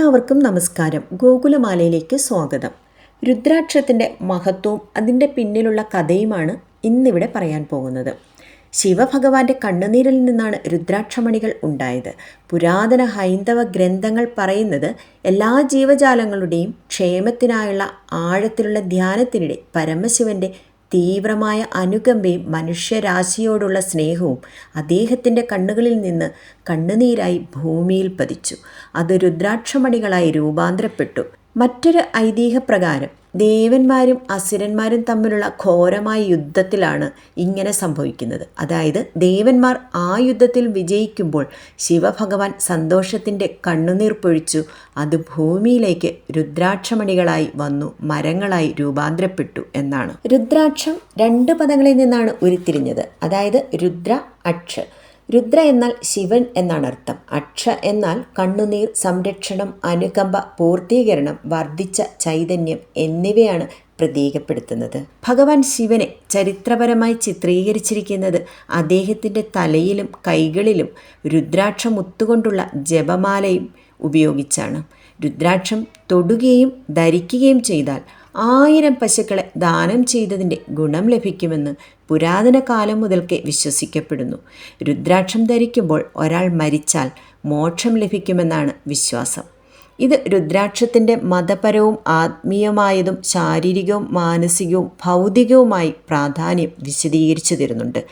എല്ലാവർക്കും നമസ്കാരം. ഗോകുലമാലയിലേക്ക് സ്വാഗതം. രുദ്രാക്ഷത്തിൻ്റെ മഹത്വവും അതിൻ്റെ പിന്നിലുള്ള കഥയുമാണ് ഇന്നിവിടെ പറയാൻ പോകുന്നത്. ശിവഭഗവാന്റെ കണ്ണുനീരിൽ നിന്നാണ് രുദ്രാക്ഷമണികൾ ഉണ്ടായത്. പുരാതന ഹൈന്ദവ ഗ്രന്ഥങ്ങൾ പറയുന്നത് എല്ലാ ജീവജാലങ്ങളുടെയും ക്ഷേമത്തിനായുള്ള ആഴത്തിലുള്ള ധ്യാനത്തിനിടെ പരമശിവന്റെ തീവ്രമായ അനുകമ്പയും മനുഷ്യരാശിയോടുള്ള സ്നേഹവും അദ്ദേഹത്തിൻ്റെ കണ്ണുകളിൽ നിന്ന് കണ്ണുനീരായി ഭൂമിയിൽ പതിച്ചു. അത് രുദ്രാക്ഷമണികളായി രൂപാന്തരപ്പെട്ടു. മറ്റൊരു ഐതിഹ്യപ്രകാരം ദേവന്മാരും അസുരന്മാരും തമ്മിലുള്ള ഘോരമായ യുദ്ധത്തിലാണ് ഇങ്ങനെ സംഭവിക്കുന്നത്. അതായത് ദേവന്മാർ ആ യുദ്ധത്തിൽ വിജയിക്കുമ്പോൾ ശിവഭഗവാൻ സന്തോഷത്തിൻ്റെ കണ്ണുനീർ പൊഴിച്ചു. അത് ഭൂമിയിലേക്ക് രുദ്രാക്ഷമണികളായി വന്നു മരങ്ങളായി രൂപാന്തരപ്പെട്ടു എന്നാണ്. രുദ്രാക്ഷം 2 പദങ്ങളിൽ നിന്നാണ് ഉരുത്തിരിഞ്ഞത്. അതായത് രുദ്ര, അക്ഷ. രുദ്ര എന്നാൽ ശിവൻ എന്നാണ് അർത്ഥം. അക്ഷ എന്നാൽ കണ്ണുനീർ, സംരക്ഷണം, അനുകമ്പ, പൂർത്തീകരണം, വർദ്ധിച്ച ചൈതന്യം എന്നിവയാണ് പ്രതീകപ്പെടുത്തുന്നത്. ഭഗവാൻ ശിവനെ ചരിത്രപരമായി ചിത്രീകരിച്ചിരിക്കുന്നത് അദ്ദേഹത്തിൻ്റെ തലയിലും കൈകളിലും രുദ്രാക്ഷം മുത്തുകൊണ്ടുള്ള ജപമാലയും ഉപയോഗിച്ചാണ്. രുദ്രാക്ഷം തൊടുകയും ധരിക്കുകയും ചെയ്താൽ 1000 പശുക്കളെ ദാനം ചെയ്തതിൻ്റെ ഗുണം ലഭിക്കുമെന്ന് പുരാതന കാലം മുതൽക്കേ വിശ്വസിക്കപ്പെടുന്നു. രുദ്രാക്ഷം ധരിക്കുമ്പോൾ ഒരാൾ മരിച്ചാൽ മോക്ഷം ലഭിക്കുമെന്നാണ് വിശ്വാസം. ഇത് രുദ്രാക്ഷത്തിൻ്റെ മതപരവും ആത്മീയമായതും ശാരീരികവും മാനസികവും ഭൗതികവുമായി പ്രാധാന്യം വിശദീകരിച്ചു തരുന്നുണ്ട്.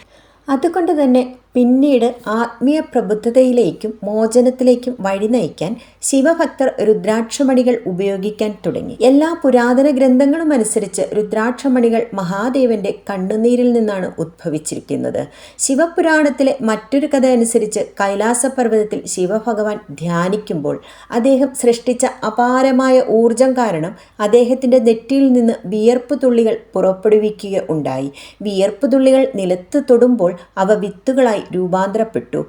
അതുകൊണ്ട് തന്നെ പിന്നീട് ആത്മീയ പ്രബുദ്ധതയിലേക്കും മോചനത്തിലേക്കും വഴി നയിക്കാൻ ശിവഭക്തർ രുദ്രാക്ഷമണികൾ ഉപയോഗിക്കാൻ തുടങ്ങി. എല്ലാ പുരാതന ഗ്രന്ഥങ്ങളും അനുസരിച്ച് രുദ്രാക്ഷമണികൾ മഹാദേവന്റെ കണ്ണുനീരിൽ നിന്നാണ് ഉദ്ഭവിച്ചിരിക്കുന്നത്. ശിവപുരാണത്തിലെ മറ്റൊരു കഥ അനുസരിച്ച് കൈലാസപർവ്വതത്തിൽ ശിവഭഗവാൻ ധ്യാനിക്കുമ്പോൾ അദ്ദേഹം സൃഷ്ടിച്ച അപാരമായ ഊർജം കാരണം അദ്ദേഹത്തിൻ്റെ നെറ്റിയിൽ നിന്ന് വിയർപ്പ് തുള്ളികൾ പുറപ്പെടുവിക്കുക ഉണ്ടായി. വിയർപ്പ് തുള്ളികൾ നിലത്ത് തൊടുമ്പോൾ അവ വിത്തുകളായി രൂപാന്തരപ്പെട്ടു.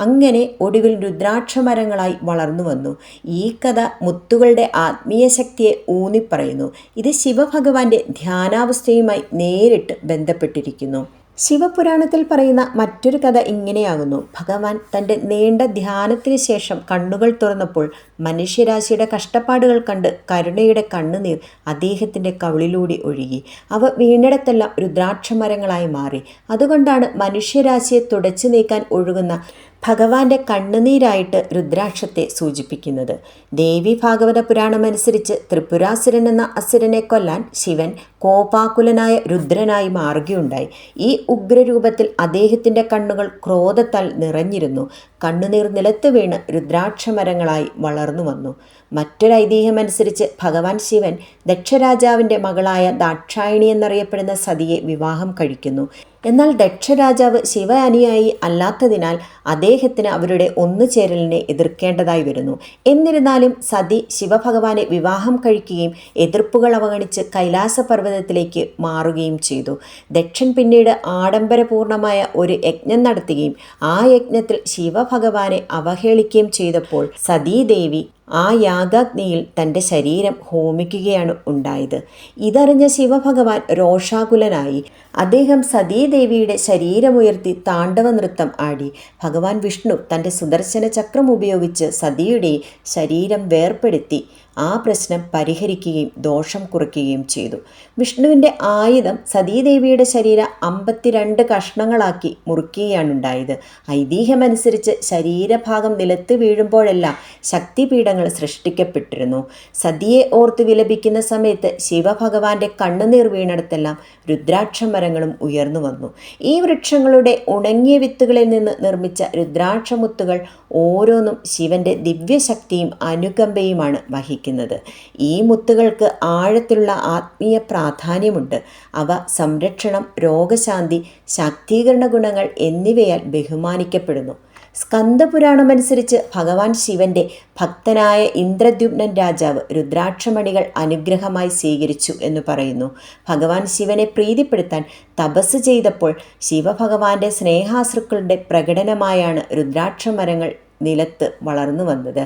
അങ്ങനെ ഒടുവിൽ രുദ്രാക്ഷമരങ്ങളായി വളർന്നു വന്നു. ഈ കഥ മുത്തുകളുടെ ആത്മീയ ശക്തിയെ ഊന്നിപ്പറയുന്നു. ഇത് ശിവഭഗവാന്റെ ധ്യാനാവസ്ഥയുമായി നേരിട്ട് ബന്ധപ്പെട്ടിരിക്കുന്നു. ശിവപുരാണത്തിൽ പറയുന്ന മറ്റൊരു കഥ ഇങ്ങനെയാകുന്നു. ഭഗവാൻ തൻ്റെ നീണ്ട ധ്യാനത്തിന് ശേഷം കണ്ണുകൾ തുറന്നപ്പോൾ മനുഷ്യരാശിയുടെ കഷ്ടപ്പാടുകൾ കണ്ട് കരുണയുടെ കണ്ണുനീർ അദ്ദേഹത്തിൻ്റെ കവിളിലൂടെ ഒഴുകി. അവ വീണിടത്തെല്ലാം രുദ്രാക്ഷമരങ്ങളായി മാറി. അതുകൊണ്ടാണ് മനുഷ്യരാശിയെ തുടച്ചു നീക്കാൻ ഒഴുകുന്ന ഭഗവാന്റെ കണ്ണുനീരായിട്ട് രുദ്രാക്ഷത്തെ സൂചിപ്പിക്കുന്നത്. ദേവി ഭാഗവത പുരാണമനുസരിച്ച് ത്രിപുരാസുരൻ എന്ന അസുരനെ കൊല്ലാൻ ശിവൻ കോപാകുലനായ രുദ്രനായി മാറുകയുണ്ടായി. ഈ ഉഗ്രരൂപത്തിൽ അദ്ദേഹത്തിൻ്റെ കണ്ണുകൾ ക്രോധത്താൽ നിറഞ്ഞിരുന്നു. കണ്ണുനീർ നിലത്ത് വീണ് രുദ്രാക്ഷമരങ്ങളായി വളർന്നു വന്നു. മറ്റൊരു ഐതിഹ്യമനുസരിച്ച് ഭഗവാൻ ശിവൻ ദക്ഷരാജാവിൻ്റെ മകളായ ദാക്ഷായണി എന്നറിയപ്പെടുന്ന സതിയെ വിവാഹം കഴിക്കുന്നു. എന്നാൽ ദക്ഷരാജാവ് ശിവ അനുയായി അല്ലാത്തതിനാൽ അദ്ദേഹത്തിന് അവരുടെ ഒന്നുചേരലിനെ എതിർക്കേണ്ടതായി വരുന്നു. എന്നിരുന്നാലും സതി ശിവഭഗവാനെ വിവാഹം കഴിക്കുകയും എതിർപ്പുകൾ അവഗണിച്ച് കൈലാസപർവ്വതത്തിലേക്ക് മാറുകയും ചെയ്തു. ദക്ഷൻ പിന്നീട് ആഡംബരപൂർണമായ ഒരു യജ്ഞം നടത്തുകയും ആ യജ്ഞത്തിൽ ശിവഭഗവാനെ അവഹേളിക്കുകയും ചെയ്തപ്പോൾ സതീദേവി ആ യാഗാഗ്നിയിൽ തൻ്റെ ശരീരം ഹോമിക്കുകയാണ് ഉണ്ടായത്. ഇതറിഞ്ഞ ശിവഭഗവാൻ രോഷാകുലനായി. അദ്ദേഹം സതീദേവിയുടെ ശരീരമുയർത്തി താണ്ഡവ നൃത്തം ആടി. ഭഗവാൻ വിഷ്ണു തൻ്റെ സുദർശന ചക്രം ഉപയോഗിച്ച് സതിയുടെ ശരീരം വേർപെടുത്തി ആ പ്രശ്നം പരിഹരിക്കുകയും ദോഷം കുറയ്ക്കുകയും ചെയ്തു. വിഷ്ണുവിൻ്റെ ആയുധം സതീദേവിയുടെ ശരീരം 52 കഷ്ണങ്ങളാക്കി മുറിക്കുകയാണുണ്ടായത്. ഐതിഹ്യമനുസരിച്ച് ശരീരഭാഗം നിലത്ത് വീഴുമ്പോഴെല്ലാം ശക്തിപീഠങ്ങൾ സൃഷ്ടിക്കപ്പെട്ടിരുന്നു. സതിയെ ഓർത്ത് വിലപിക്കുന്ന സമയത്ത് ശിവഭഗവാന്റെ കണ്ണുനീർ വീണിടത്തെല്ലാം രുദ്രാക്ഷമരങ്ങളും ഉയർന്നു വന്നു. ഈ വൃക്ഷങ്ങളുടെ ഉണങ്ങിയ വിത്തുകളിൽ നിന്ന് നിർമ്മിച്ച രുദ്രാക്ഷമുത്തുകൾ ഓരോന്നും ശിവന്റെ ദിവ്യശക്തിയും അനുകമ്പയുമാണ് വഹിക്കുന്നത്. ഈ മുത്തുകൾക്ക് ആഴത്തിലുള്ള ആത്മീയ പ്രാധാന്യമുണ്ട്. അവ സംരക്ഷണം, രോഗശാന്തി, ശാക്തീകരണ ഗുണങ്ങൾ എന്നിവയാൽ ബഹുമാനിക്കപ്പെടുന്നു. സ്കന്ദപുരാണമനുസരിച്ച് ഭഗവാൻ ശിവന്റെ ഭക്തനായ ഇന്ദ്രദ്യുമ്നൻ രാജാവ് രുദ്രാക്ഷമണികൾ അനുഗ്രഹമായി സ്വീകരിച്ചു എന്ന് പറയുന്നു. ഭഗവാൻ ശിവനെ പ്രീതിപ്പെടുത്താൻ തപസ് ചെയ്തപ്പോൾ ശിവഭഗവാന്റെ സ്നേഹാശ്രുക്കളുടെ പ്രകടനമായാണ് രുദ്രാക്ഷമരങ്ങൾ നിലത്ത് വളർന്നു വന്നത്.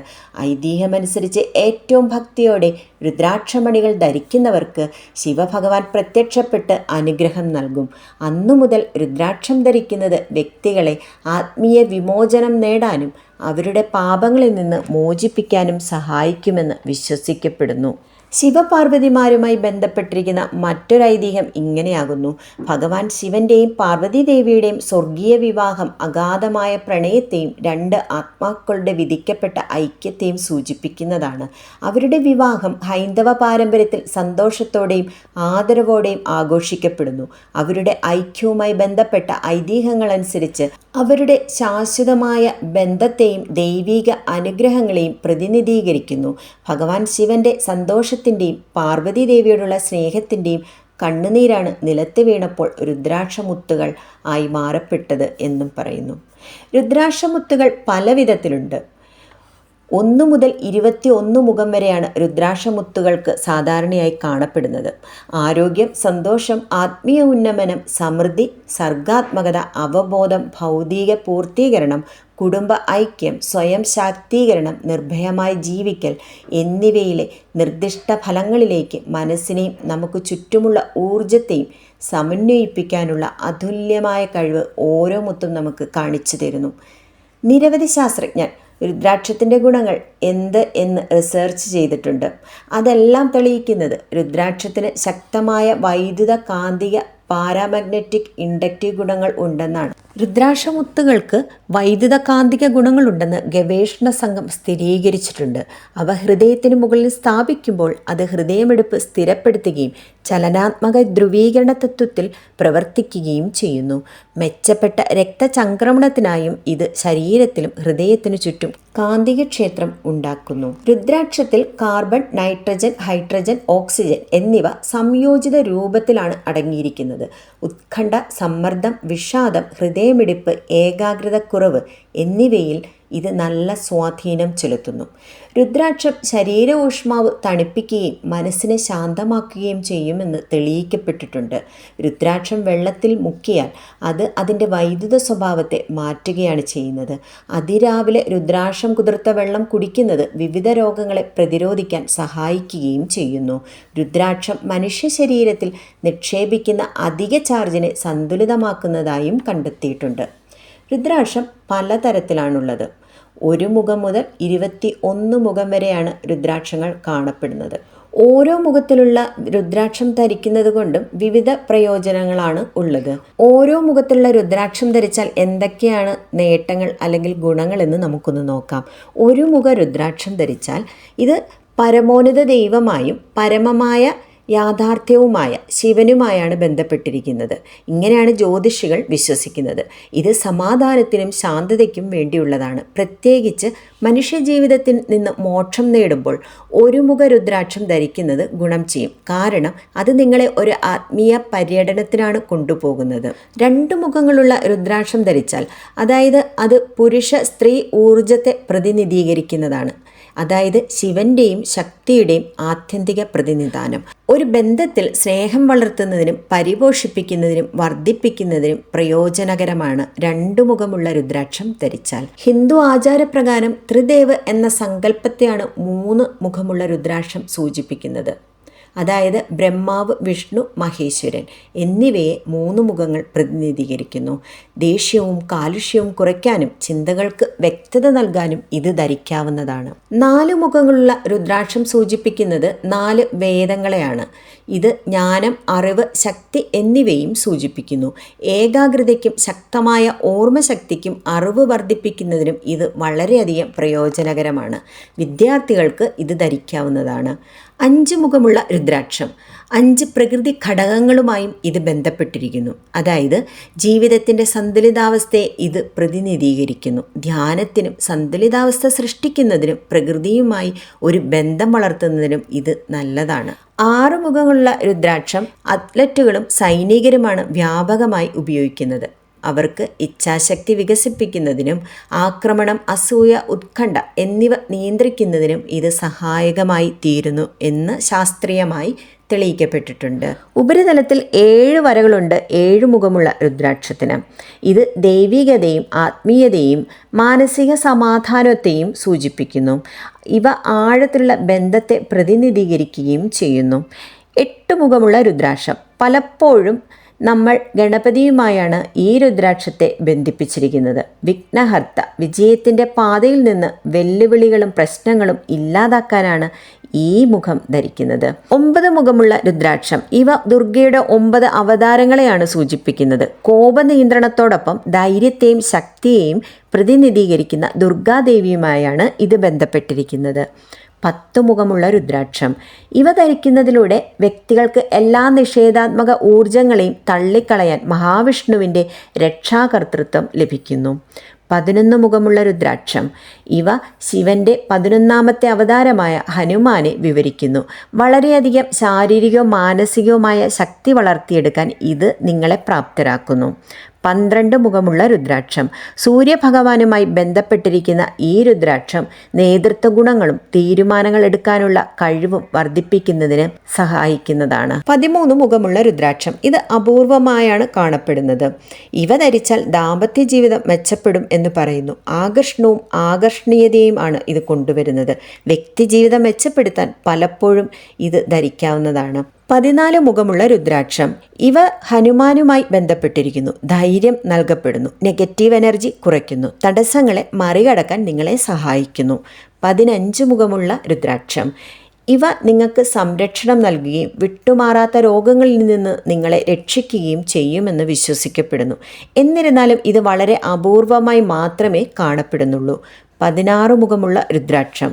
ഐതിഹ്യമനുസരിച്ച് ഏറ്റവും ഭക്തിയോടെ രുദ്രാക്ഷമണികൾ ധരിക്കുന്നവർക്ക് ശിവഭഗവാൻ പ്രത്യക്ഷപ്പെട്ട് അനുഗ്രഹം നൽകും. അന്നു മുതൽ രുദ്രാക്ഷം ധരിക്കുന്നത് വ്യക്തികളെ ആത്മീയ വിമോചനം നേടാനും അവരുടെ പാപങ്ങളിൽ നിന്ന് മോചിപ്പിക്കാനും സഹായിക്കുമെന്ന് വിശ്വസിക്കപ്പെടുന്നു. ശിവപാർവതിമാരുമായി ബന്ധപ്പെട്ടിരിക്കുന്ന മറ്റൊരു ഐതിഹ്യം ഇങ്ങനെയാകുന്നു. ഭഗവാൻ ശിവന്റെയും പാർവതീദേവിയുടെയും സ്വർഗീയ വിവാഹം അഗാധമായ പ്രണയത്തെയും രണ്ട് ആത്മാക്കളുടെ വിധിക്കപ്പെട്ട ഐക്യത്തെയും സൂചിപ്പിക്കുന്നതാണ്. അവരുടെ വിവാഹം ഹൈന്ദവ പാരമ്പര്യത്തിൽ സന്തോഷത്തോടെയും ആദരവോടെയും ആഘോഷിക്കപ്പെടുന്നു. അവരുടെ ഐക്യവുമായി ബന്ധപ്പെട്ട ഐതിഹ്യങ്ങളനുസരിച്ച് അവരുടെ ശാശ്വതമായ ബന്ധത്തെയും ദൈവിക അനുഗ്രഹങ്ങളെയും പ്രതിനിധീകരിക്കുന്നു. ഭഗവാൻ ശിവന്റെ സന്തോഷത്തിൻ്റെയും പാർവതീദേവിയോടുള്ള സ്നേഹത്തിൻ്റെയും കണ്ണുനീരാണ് നിലത്ത് വീണപ്പോൾ രുദ്രാക്ഷമുത്തുകൾ ആയി മാറപ്പെട്ടത് എന്നും പറയുന്നു. രുദ്രാക്ഷമുത്തുകൾ പല വിധത്തിലുണ്ട്. 1 മുതൽ 21 മുഖം വരെയാണ് രുദ്രാക്ഷമുത്തുകൾക്ക് സാധാരണയായി കാണപ്പെടുന്നത്. ആരോഗ്യം, സന്തോഷം, ആത്മീയ ഉന്നമനം, സമൃദ്ധി, സർഗാത്മകത, അവബോധം, ഭൗതിക പൂർത്തീകരണം, കുടുംബ ഐക്യം, സ്വയം ശാക്തീകരണം, നിർഭയമായി ജീവിക്കൽ എന്നിവയിലെ നിർദ്ദിഷ്ട ഫലങ്ങളിലേക്ക് മനസ്സിനെയും നമുക്ക് ചുറ്റുമുള്ള ഊർജത്തെയും സമന്വയിപ്പിക്കാനുള്ള അതുല്യമായ കഴിവ് ഓരോ മുത്തും നമുക്ക് കാണിച്ചു തരുന്നു. നിരവധി ശാസ്ത്രജ്ഞർ രുദ്രാക്ഷത്തിൻ്റെ ഗുണങ്ങൾ എന്ന് റിസർച്ച് ചെയ്തിട്ടുണ്ട്. അതെല്ലാം തെളിയിക്കുന്നത് രുദ്രാക്ഷത്തിന് ശക്തമായ വൈദ്യുത കാന്തിക പാരാമാഗ്നറ്റിക് ഇൻഡക്റ്റീവ് ഗുണങ്ങൾ ഉണ്ടെന്നാണ്. രുദ്രാക്ഷമുത്തുകൾക്ക് വൈദ്യുത കാന്തിക ഗുണങ്ങളുണ്ടെന്ന് ഗവേഷണ സംഘം സ്ഥിരീകരിച്ചിട്ടുണ്ട്. അവ ഹൃദയത്തിന് മുകളിൽ സ്ഥാപിക്കുമ്പോൾ അത് ഹൃദയമിടിപ്പ് സ്ഥിരപ്പെടുത്തുകയും ചലനാത്മക ധ്രുവീകരണ തത്വത്തിൽ പ്രവർത്തിക്കുകയും ചെയ്യുന്നു. മെച്ചപ്പെട്ട രക്തചംക്രമണത്തിനായും ഇത് ശരീരത്തിലും ഹൃദയത്തിനു ചുറ്റും കാന്തിക ക്ഷേത്രം ഉണ്ടാക്കുന്നു. രുദ്രാക്ഷത്തിൽ കാർബൺ, നൈട്രജൻ, ഹൈഡ്രജൻ, ഓക്സിജൻ എന്നിവ സംയോജിത രൂപത്തിലാണ് അടങ്ങിയിരിക്കുന്നത്. ഉത്കണ്ഠ, സമ്മർദ്ദം, വിഷാദം, ഹൃദയമിടിപ്പ്, ഏകാഗ്രതക്കുറവ് എന്നിവയിൽ ഇത് നല്ല സ്വാധീനം ചെലുത്തുന്നു. രുദ്രാക്ഷം ശരീര ഊഷ്മാവ് തണുപ്പിക്കുകയും മനസ്സിനെ ശാന്തമാക്കുകയും ചെയ്യുമെന്ന് തെളിയിക്കപ്പെട്ടിട്ടുണ്ട്. രുദ്രാക്ഷം വെള്ളത്തിൽ മുക്കിയാൽ അത് അതിൻ്റെ വൈദ്യുത സ്വഭാവത്തെ മാറ്റുകയാണ് ചെയ്യുന്നത്. അതിരാവിലെ രുദ്രാക്ഷം കുതിർത്ത വെള്ളം കുടിക്കുന്നത് വിവിധ രോഗങ്ങളെ പ്രതിരോധിക്കാൻ സഹായിക്കുകയും ചെയ്യുന്നു. രുദ്രാക്ഷം മനുഷ്യ ശരീരത്തിൽ നിക്ഷേപിക്കുന്ന അധിക ചാർജിനെ സന്തുലിതമാക്കുന്നതായും കണ്ടെത്തിയിട്ടുണ്ട്. രുദ്രാക്ഷം പലതരത്തിലാണുള്ളത്. 1 മുഖം മുതൽ 21 മുഖം വരെയാണ് രുദ്രാക്ഷങ്ങൾ കാണപ്പെടുന്നത്. ഓരോ മുഖത്തിലുള്ള രുദ്രാക്ഷം ധരിക്കുന്നത് കൊണ്ടും വിവിധ പ്രയോജനങ്ങളാണ് ഉള്ളത്. ഓരോ മുഖത്തിലുള്ള രുദ്രാക്ഷം ധരിച്ചാൽ എന്തൊക്കെയാണ് നേട്ടങ്ങൾ അല്ലെങ്കിൽ ഗുണങ്ങൾ എന്ന് നമുക്കൊന്ന് നോക്കാം. ഒരു മുഖ രുദ്രാക്ഷം ധരിച്ചാൽ ഇത് പരമോന്നത ദൈവമായും പരമമായ യാഥാർത്ഥ്യവുമായ ശിവനുമായാണ് ബന്ധപ്പെട്ടിരിക്കുന്നത്. ഇങ്ങനെയാണ് ജ്യോതിഷികൾ വിശ്വസിക്കുന്നത്. ഇത് സമാധാനത്തിനും ശാന്തതയ്ക്കും വേണ്ടിയുള്ളതാണ്. പ്രത്യേകിച്ച് മനുഷ്യജീവിതത്തിൽ നിന്ന് മോക്ഷം നേടുമ്പോൾ ഒരു മുഖ രുദ്രാക്ഷം ധരിക്കുന്നത് ഗുണം ചെയ്യും. കാരണം അത് നിങ്ങളെ ഒരു ആത്മീയ പര്യടനത്തിനാണ് കൊണ്ടുപോകുന്നത്. 2 മുഖങ്ങളുള്ള രുദ്രാക്ഷം ധരിച്ചാൽ അതായത് അത് പുരുഷ സ്ത്രീ ഊർജത്തെ പ്രതിനിധീകരിക്കുന്നതാണ്. അതായത് ശിവന്റെയും ശക്തിയുടെയും ആത്യന്തിക പ്രതിനിധാനം. ഒരു ബന്ധത്തിൽ സ്നേഹം വളർത്തുന്നതിനും പരിപോഷിപ്പിക്കുന്നതിനും വർദ്ധിപ്പിക്കുന്നതിനും പ്രയോജനകരമാണ് 2 മുഖമുള്ള രുദ്രാക്ഷം ധരിച്ചാൽ. ഹിന്ദു ആചാരപ്രകാരം ത്രിദേവ് എന്ന സങ്കല്പത്തെയാണ് 3 മുഖമുള്ള രുദ്രാക്ഷം സൂചിപ്പിക്കുന്നത്. അതായത് ബ്രഹ്മാവ്, വിഷ്ണു, മഹേശ്വരൻ എന്നിവയെ 3 മുഖങ്ങൾ പ്രതിനിധീകരിക്കുന്നു. ദേഷ്യവും കാലുഷ്യവും കുറയ്ക്കാനും ചിന്തകൾക്ക് വ്യക്തത നൽകാനും ഇത് ധരിക്കാവുന്നതാണ്. 4 മുഖങ്ങളുള്ള രുദ്രാക്ഷം സൂചിപ്പിക്കുന്നത് 4 വേദങ്ങളെയാണ്. ഇത് ജ്ഞാനം, അറിവ്, ശക്തി എന്നിവയും സൂചിപ്പിക്കുന്നു. ഏകാഗ്രതയ്ക്കും ശക്തമായ ഓർമ്മശക്തിക്കും അറിവ് വർദ്ധിപ്പിക്കുന്നതിനും ഇത് വളരെയധികം പ്രയോജനകരമാണ്. വിദ്യാർത്ഥികൾക്ക് ഇത് ധരിക്കാവുന്നതാണ്. 5 മുഖമുള്ള രുദ്രാക്ഷം 5 പ്രകൃതി ഘടകങ്ങളുമായും ഇത് ബന്ധപ്പെട്ടിരിക്കുന്നു. അതായത് ജീവിതത്തിൻ്റെ സന്തുലിതാവസ്ഥയെ ഇത് പ്രതിനിധീകരിക്കുന്നു. ധ്യാനത്തിനും സന്തുലിതാവസ്ഥ സൃഷ്ടിക്കുന്നതിനും പ്രകൃതിയുമായി ഒരു ബന്ധം വളർത്തുന്നതിനും ഇത് നല്ലതാണ്. 6 മുഖങ്ങളുള്ള രുദ്രാക്ഷം അത്ലറ്റുകളും സൈനികരുമാണ് വ്യാപകമായി ഉപയോഗിക്കുന്നത്. അവർക്ക് ഇച്ഛാശക്തി വികസിപ്പിക്കുന്നതിനും ആക്രമണം, അസൂയ, ഉത്കണ്ഠ എന്നിവ നിയന്ത്രിക്കുന്നതിനും ഇത് സഹായകമായി തീരുന്നു എന്ന് ശാസ്ത്രീയമായി തെളിയിക്കപ്പെട്ടിട്ടുണ്ട്. ഉപരിതലത്തിൽ 7 വരകളുണ്ട് 7 മുഖമുള്ള രുദ്രാക്ഷത്തിന്. ഇത് ദൈവികതയും ആത്മീയതയും മാനസിക സമാധാനത്തെയും സൂചിപ്പിക്കുന്നു. ഇവ ആഴത്തിലുള്ള ബന്ധത്തെ പ്രതിനിധീകരിക്കുകയും ചെയ്യുന്നു. 8 മുഖമുള്ള രുദ്രാക്ഷം പലപ്പോഴും നമ്മൾ ഗണപതിയുമായാണ് ഈ രുദ്രാക്ഷത്തെ ബന്ധിപ്പിച്ചിരിക്കുന്നത്. വിഘ്നഹർത്ത, വിജയത്തിൻ്റെ പാതയിൽ നിന്ന് വെല്ലുവിളികളും പ്രശ്നങ്ങളും ഇല്ലാതാക്കാനാണ് ഈ മുഖം ധരിക്കുന്നത്. 9 മുഖമുള്ള രുദ്രാക്ഷം, ഇവ ദുർഗയുടെ 9 അവതാരങ്ങളെയാണ് സൂചിപ്പിക്കുന്നത്. കോപനിയന്ത്രണത്തോടൊപ്പം ധൈര്യത്തെയും ശക്തിയെയും പ്രതിനിധീകരിക്കുന്ന ദുർഗാദേവിയുമായാണ് ഇത് ബന്ധപ്പെട്ടിരിക്കുന്നത്. 10 മുഖമുള്ള രുദ്രാക്ഷം, ഇവ ധരിക്കുന്നതിലൂടെ വ്യക്തികൾക്ക് എല്ലാ നിഷേധാത്മക ഊർജങ്ങളെയും തള്ളിക്കളയാൻ മഹാവിഷ്ണുവിൻ്റെ രക്ഷാകർതൃത്വം ലഭിക്കുന്നു. 11 മുഖമുള്ള രുദ്രാക്ഷം, ഇവ ശിവന്റെ 11ാമത്തെ അവതാരമായ ഹനുമാനെ വിവരിക്കുന്നു. വളരെയധികം ശാരീരികവും മാനസികവുമായ ശക്തി വളർത്തിയെടുക്കാൻ ഇത് നിങ്ങളെ പ്രാപ്തരാക്കുന്നു. 12 മുഖമുള്ള രുദ്രാക്ഷം, സൂര്യഭഗവാനുമായി ബന്ധപ്പെട്ടിരിക്കുന്ന ഈ രുദ്രാക്ഷം നേതൃത്വ ഗുണങ്ങളും തീരുമാനങ്ങൾ എടുക്കാനുള്ള കഴിവും വർദ്ധിപ്പിക്കുന്നതിന് സഹായിക്കുന്നതാണ്. 13 മുഖമുള്ള രുദ്രാക്ഷം, ഇത് അപൂർവമായാണ് കാണപ്പെടുന്നത്. ഇവ ധരിച്ചാൽ ദാമ്പത്യ ജീവിതം മെച്ചപ്പെടും എന്ന് പറയുന്നു. ആകർഷണവും ആകർഷണീയതയും ആണ് ഇത് കൊണ്ടുവരുന്നത്. വ്യക്തി ജീവിതം മെച്ചപ്പെടുത്താൻ പലപ്പോഴും ഇത് ധരിക്കാവുന്നതാണ്. 14 മുഖമുള്ള രുദ്രാക്ഷം, ഇവ ഹനുമാനുമായി ബന്ധപ്പെട്ടിരിക്കുന്നു. ധൈര്യം നൽകപ്പെടുന്നു, നെഗറ്റീവ് എനർജി കുറയ്ക്കുന്നു, തടസ്സങ്ങളെ മറികടക്കാൻ നിങ്ങളെ സഹായിക്കുന്നു. 15 മുഖമുള്ള രുദ്രാക്ഷം, ഇവ നിങ്ങൾക്ക് സംരക്ഷണം നൽകുകയും വിട്ടുമാറാത്ത രോഗങ്ങളിൽ നിന്ന് നിങ്ങളെ രക്ഷിക്കുകയും ചെയ്യുമെന്ന് വിശ്വസിക്കപ്പെടുന്നു. എന്നിരുന്നാലും ഇത് വളരെ അപൂർവമായി മാത്രമേ കാണപ്പെടുന്നുള്ളൂ. 16 മുഖമുള്ള രുദ്രാക്ഷം,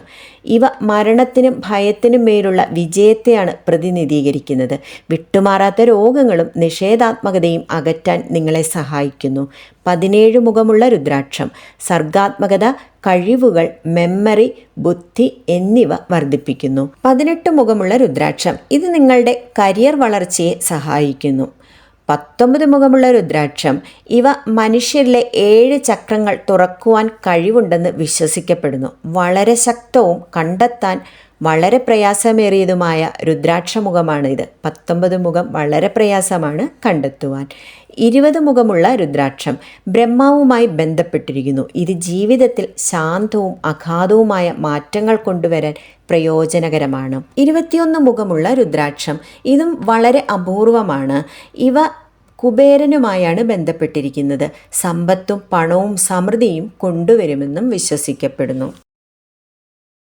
ഇവ മരണത്തിനും ഭയത്തിനും മേലുള്ള വിജയത്തെയാണ് പ്രതിനിധീകരിക്കുന്നത്. വിട്ടുമാറാത്ത രോഗങ്ങളും നിഷേധാത്മകതയും അകറ്റാൻ നിങ്ങളെ സഹായിക്കുന്നു. 17 മുഖമുള്ള രുദ്രാക്ഷം, സർഗാത്മകത, കഴിവുകൾ, മെമ്മറി, ബുദ്ധി എന്നിവ വർദ്ധിപ്പിക്കുന്നു. 18 മുഖമുള്ള രുദ്രാക്ഷം, ഇത് നിങ്ങളുടെ കരിയർ വളർച്ചയെ സഹായിക്കുന്നു. 19 മുഖമുള്ള രുദ്രാക്ഷം, ഇവ മനുഷ്യരിലെ 7 ചക്രങ്ങൾ തുറക്കുവാൻ കഴിവുണ്ടെന്ന് വിശ്വസിക്കപ്പെടുന്നു. വളരെ ശക്തവും കണ്ടെത്താൻ വളരെ പ്രയാസമേറിയതുമായ രുദ്രാക്ഷമുഖമാണിത്. 19 മുഖം വളരെ പ്രയാസമാണ് കണ്ടെത്തുവാൻ. 20 മുഖമുള്ള രുദ്രാക്ഷം ബ്രഹ്മാവുമായി ബന്ധപ്പെട്ടിരിക്കുന്നു. ഇത് ജീവിതത്തിൽ ശാന്തവും അഗാധവുമായ മാറ്റങ്ങൾ കൊണ്ടുവരാൻ പ്രയോജനകരമാണ്. 21 മുഖമുള്ള രുദ്രാക്ഷം, ഇതും വളരെ അപൂർവമാണ്. ഇവ കുബേരനുമായാണ് ബന്ധപ്പെട്ടിരിക്കുന്നത്. സമ്പത്തും പണവും സമൃദ്ധിയും കൊണ്ടുവരുമെന്നും വിശ്വസിക്കപ്പെടുന്നു.